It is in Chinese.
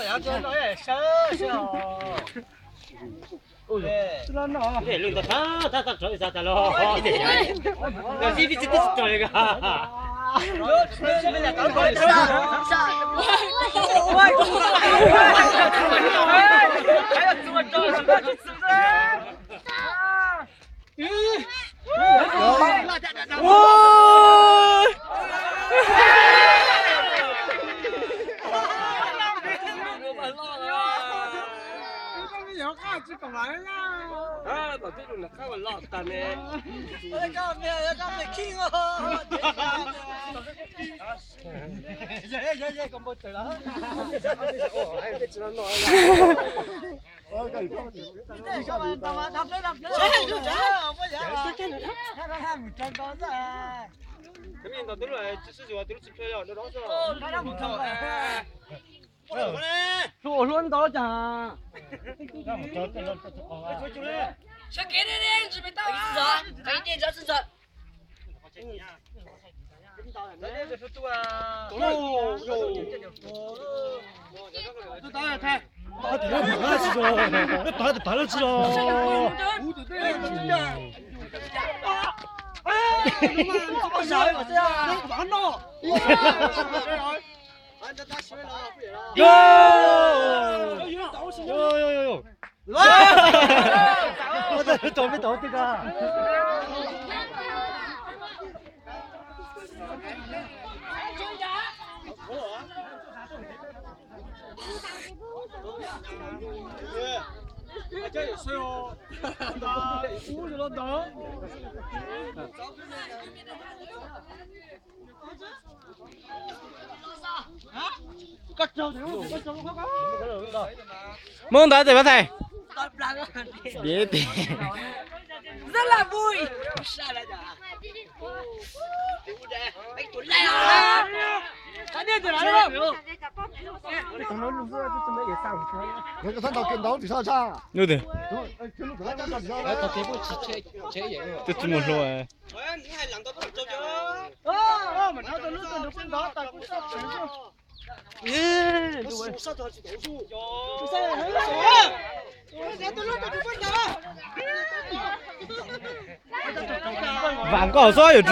要做那也少少。哦，是那那。对，轮到他做一下的喽。那这边这是做那个。我出来这边来搞搞一下。还要怎么着？是不是？哇！要看这干嘛呀？啊，把这种的看我老大呢。我干咩？要干咩听哦？咁冇对啦。哦，还有知道哪啦？我讲你讲你干嘛？干嘛？他就这样，不行。他唔真高噻。这边到都来，只是话都是票要那多少？哦，他不错哎。我说你到家。想给你准备到啊！可以点这市场。这是多啊！哦哟，这打了开，打底了打了去了，打了去了。哎，怎么小我这样？完了！俺这打起来了，不演了。哟！我这倒没倒这个。这也是哦，我就能打。mong đợi thì bắt thầy biết đi rất là vui. Sao lại đó? Anh tuấn lại à? Anh đi từ nào đâu? 那个他到跟到地上去。对的，跟到地上去。他这不吃盐了，这怎么说哎？哎，你还两个都走着。哦，我那个路上都不拿，打不上全是。耶，我上头去读书。有。不是，很少。我这都路上都不拿。饭高少有这？